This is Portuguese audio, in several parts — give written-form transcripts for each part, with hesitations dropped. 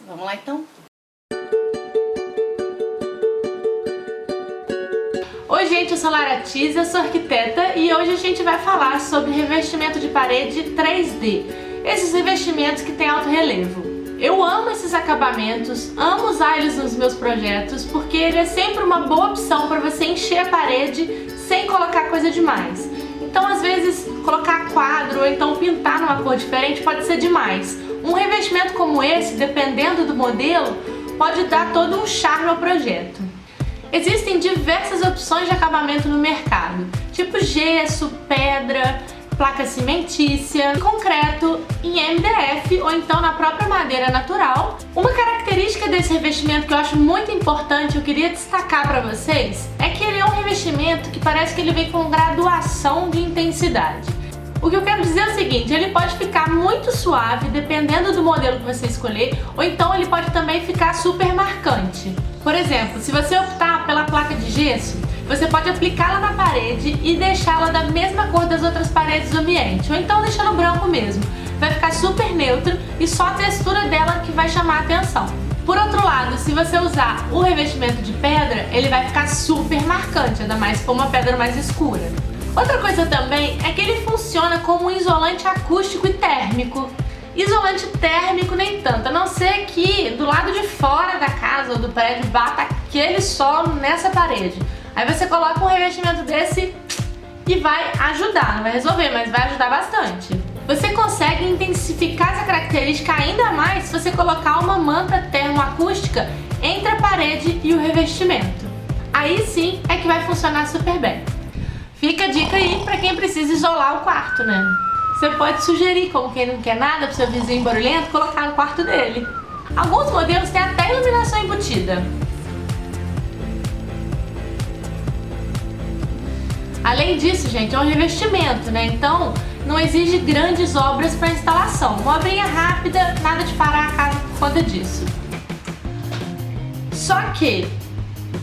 Vamos lá então? Oi gente, eu sou Lara Tiz, eu sou arquiteta e hoje a gente vai falar sobre revestimento de parede 3D. Esses revestimentos que têm alto relevo. Eu amo esses acabamentos, amo usar eles nos meus projetos porque ele é sempre uma boa opção para você encher a parede sem colocar coisa demais. Então às vezes colocar quadro ou então pintar numa cor diferente pode ser demais. Um revestimento como esse, dependendo do modelo, pode dar todo um charme ao projeto. Existem diversas opções de acabamento no mercado, tipo gesso, pedra, placa cimentícia, concreto, em MDF ou então na própria madeira natural. Uma característica desse revestimento que eu acho muito importante, eu queria destacar para vocês, é que ele é um revestimento que parece que ele vem com graduação de intensidade. O que eu quero dizer é o seguinte, ele pode ficar muito suave dependendo do modelo que você escolher, ou então ele pode também ficar super marcante. Por exemplo, se você optar pela placa de gesso, você pode aplicá-la na parede e deixá-la da mesma cor das outras paredes do ambiente, ou então deixando branco mesmo. Vai ficar super neutro e só a textura dela que vai chamar a atenção. Por outro lado, se você usar o revestimento de pedra, ele vai ficar super marcante, ainda mais se for uma pedra mais escura. Outra coisa também é que ele funciona como um isolante acústico e térmico. Isolante térmico nem tanto, a não ser que do lado de fora da casa ou do prédio bata aquele sol nessa parede. Aí você coloca um revestimento desse e vai ajudar, não vai resolver, mas vai ajudar bastante. Você consegue intensificar essa característica ainda mais se você colocar uma manta termoacústica entre a parede e o revestimento. Aí sim é que vai funcionar super bem. Fica a dica aí para quem precisa isolar o quarto, né? Você pode sugerir, como quem não quer nada pro seu vizinho barulhento, colocar no quarto dele. Alguns modelos têm até iluminação embutida. Além disso, gente, é um revestimento, né? Então não exige grandes obras para instalação. Uma obrinha rápida, nada de parar a casa por conta disso.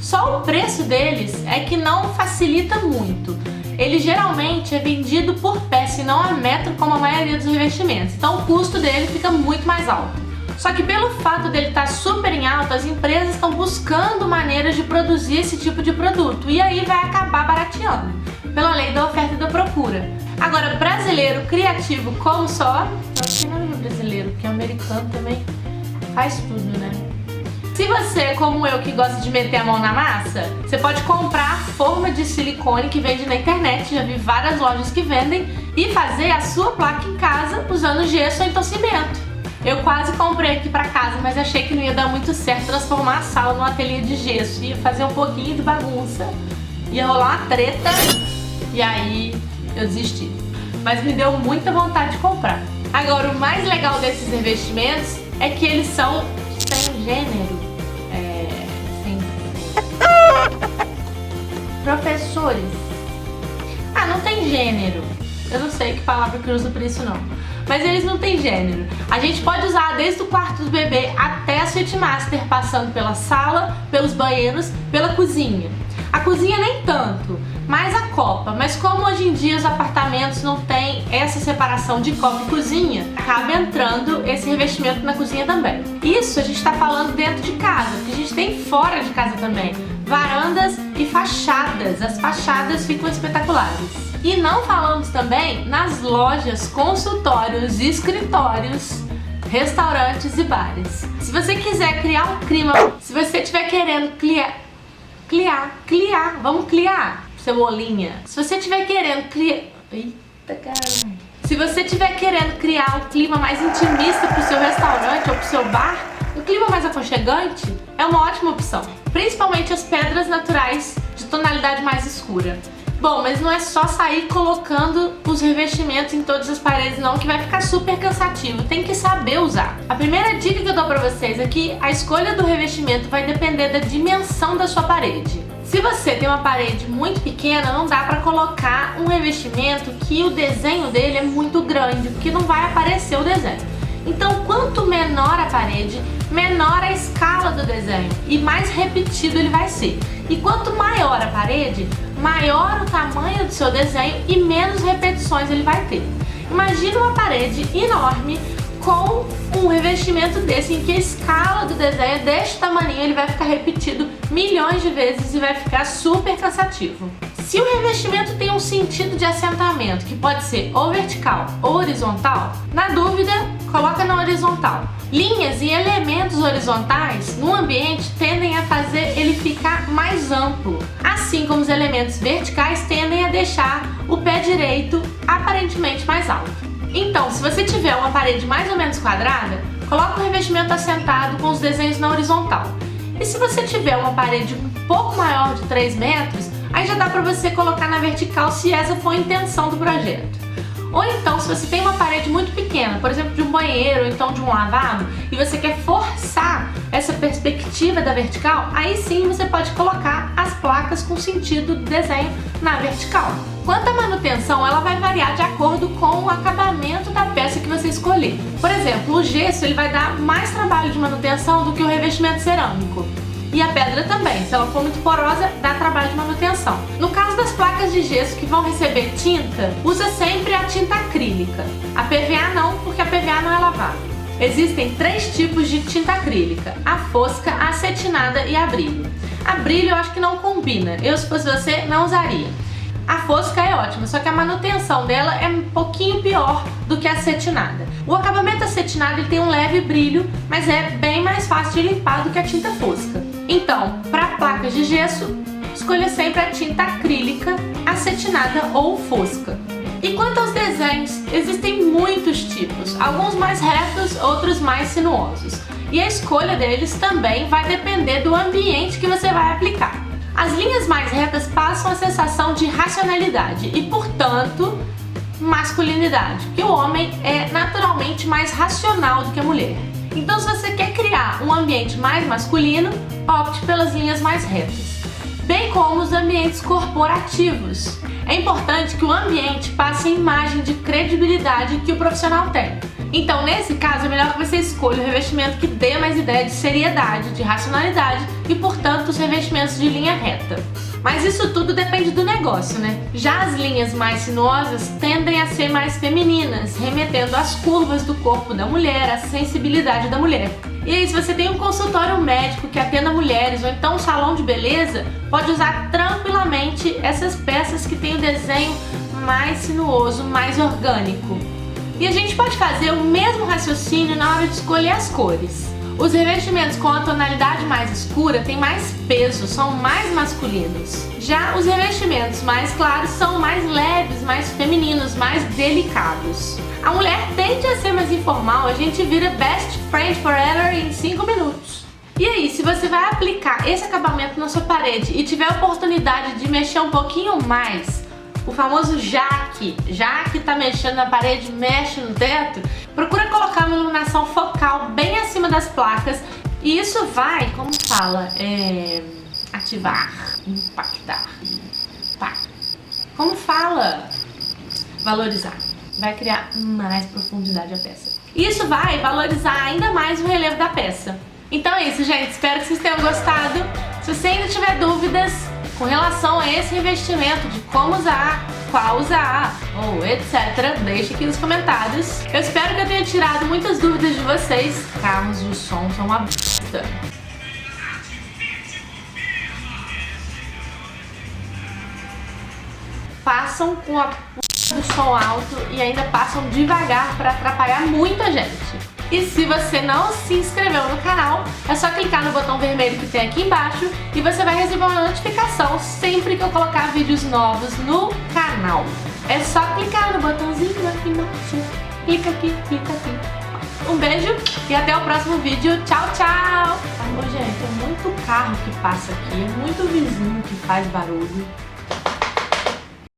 Só o preço deles é que não facilita muito. Ele geralmente é vendido por peça e não a metro como a maioria dos revestimentos. Então o custo dele fica muito mais alto. Só que pelo fato dele estar super em alta, as empresas estão buscando maneiras de produzir esse tipo de produto. E aí vai acabar barateando, pela lei da oferta e da procura. Agora, brasileiro criativo como só, não tem nada de brasileiro, porque o americano também faz tudo, né? Se você, como eu, que gosta de meter a mão na massa, você pode comprar a forma de silicone que vende na internet, já vi várias lojas que vendem, e fazer a sua placa em casa usando gesso ou então cimento. Eu quase comprei aqui pra casa, mas achei que não ia dar muito certo transformar a sala num ateliê de gesso. Ia fazer um pouquinho de bagunça, ia rolar uma treta, e aí eu desisti. Mas me deu muita vontade de comprar. Agora, o mais legal desses revestimentos é que eles são sem gênero. Professores. Não tem gênero. Eu não sei que palavra que eu uso pra isso não. Mas eles não têm gênero. A gente pode usar desde o quarto do bebê até a suíte master, passando pela sala, pelos banheiros, pela cozinha. A cozinha nem tanto, mais a copa. Mas como hoje em dia os apartamentos não têm essa separação de copa e cozinha, acaba entrando esse revestimento na cozinha também. Isso a gente está falando dentro de casa, porque a gente tem fora de casa também. Varandas e fachadas. As fachadas ficam espetaculares. E não falamos também nas lojas, consultórios, escritórios, restaurantes e bares. Se você quiser criar um clima, se você estiver querendo vamos criar, cebolinha. Se você estiver querendo eita caralho. Se você estiver querendo criar um clima mais intimista pro seu restaurante ou pro seu bar, um clima mais aconchegante, é uma ótima opção. Principalmente as pedras naturais de tonalidade mais escura. Bom, mas não é só sair colocando os revestimentos em todas as paredes não, que vai ficar super cansativo. Tem que saber usar. A primeira dica que eu dou pra vocês é que a escolha do revestimento vai depender da dimensão da sua parede. Se você tem uma parede muito pequena, não dá pra colocar um revestimento que o desenho dele é muito grande, porque não vai aparecer o desenho. Então, quanto menor a parede, menor a escala do desenho e mais repetido ele vai ser. E quanto maior a parede, maior o tamanho do seu desenho e menos repetições ele vai ter. Imagina uma parede enorme com um revestimento desse, em que a escala do desenho é deste tamanho, ele vai ficar repetido milhões de vezes e vai ficar super cansativo. Se o revestimento tem um sentido de assentamento, que pode ser ou vertical ou horizontal, na dúvida, coloca na horizontal. Linhas e elementos horizontais no ambiente tendem a fazer ele ficar mais amplo, assim como os elementos verticais tendem a deixar o pé direito aparentemente mais alto. Então, se você tiver uma parede mais ou menos quadrada, coloca o revestimento assentado com os desenhos na horizontal. E se você tiver uma parede um pouco maior de 3 metros, aí já dá para você colocar na vertical se essa for a intenção do projeto. Ou então, se você tem uma parede muito pequena, por exemplo, de um banheiro ou então de um lavabo, e você quer forçar essa perspectiva da vertical, aí sim você pode colocar as placas com sentido do desenho na vertical. Quanto à manutenção, ela vai variar de acordo com o acabamento da peça que você escolher. Por exemplo, o gesso ele vai dar mais trabalho de manutenção do que o revestimento cerâmico. E a pedra também, se ela for muito porosa, dá trabalho de manutenção. No caso das placas de gesso que vão receber tinta, usa sempre a tinta acrílica. A PVA não, porque a PVA não é lavável. Existem 3 tipos de tinta acrílica: a fosca, a acetinada e a brilho. A brilho eu acho que não combina, eu se fosse você não usaria. A fosca é ótima, só que a manutenção dela é um pouquinho pior do que a acetinada. O acabamento acetinado ele tem um leve brilho, mas é bem mais fácil de limpar do que a tinta fosca. Então, para placas de gesso, escolha sempre a tinta acrílica, acetinada ou fosca. E quanto aos desenhos, existem muitos tipos, alguns mais retos, outros mais sinuosos. E a escolha deles também vai depender do ambiente que você vai aplicar. As linhas mais retas passam a sensação de racionalidade e, portanto, masculinidade, porque o homem é naturalmente mais racional do que a mulher. Então, se você quer criar um ambiente mais masculino, opte pelas linhas mais retas, bem como os ambientes corporativos. É importante que o ambiente passe a imagem de credibilidade que o profissional tem. Então, nesse caso, é melhor que você escolha o revestimento que dê mais ideia de seriedade, de racionalidade e, portanto, os revestimentos de linha reta. Mas isso tudo depende do negócio, né? Já as linhas mais sinuosas tendem a ser mais femininas, remetendo às curvas do corpo da mulher, à sensibilidade da mulher. E aí, se você tem um consultório médico que atenda mulheres ou então um salão de beleza, pode usar tranquilamente essas peças que têm o desenho mais sinuoso, mais orgânico. E a gente pode fazer o mesmo raciocínio na hora de escolher as cores. Os revestimentos com a tonalidade mais escura têm mais peso, são mais masculinos. Já os revestimentos mais claros são mais leves, mais femininos, mais delicados. A mulher tende a ser mais informal, a gente vira best friend forever em 5 minutos. E aí, se você vai aplicar esse acabamento na sua parede e tiver a oportunidade de mexer um pouquinho mais, o famoso já que tá mexendo na parede, mexe no teto, procura colocar uma iluminação focal bem acima das placas e isso vai, como fala, ativar, impactar, como fala, valorizar, vai criar mais profundidade à peça. Isso vai valorizar ainda mais o relevo da peça. Então é isso, gente, espero que vocês tenham gostado. Se você ainda tiver dúvidas com relação a esse revestimento, de como usar, qual usar, ou etc., deixe aqui nos comentários. Eu espero que eu tenha tirado muitas dúvidas de vocês. Carros de som são uma bosta. Passam com a p do som alto e ainda passam devagar para atrapalhar muita gente. E se você não se inscreveu no canal, é só clicar no botão vermelho que tem aqui embaixo e você vai receber uma notificação sempre que eu colocar vídeos novos no canal. É só clicar no botãozinho aqui embaixo. Clica aqui, clica aqui. Um beijo e até o próximo vídeo. Tchau, tchau! Gente, é muito carro que passa aqui, é muito vizinho que faz barulho.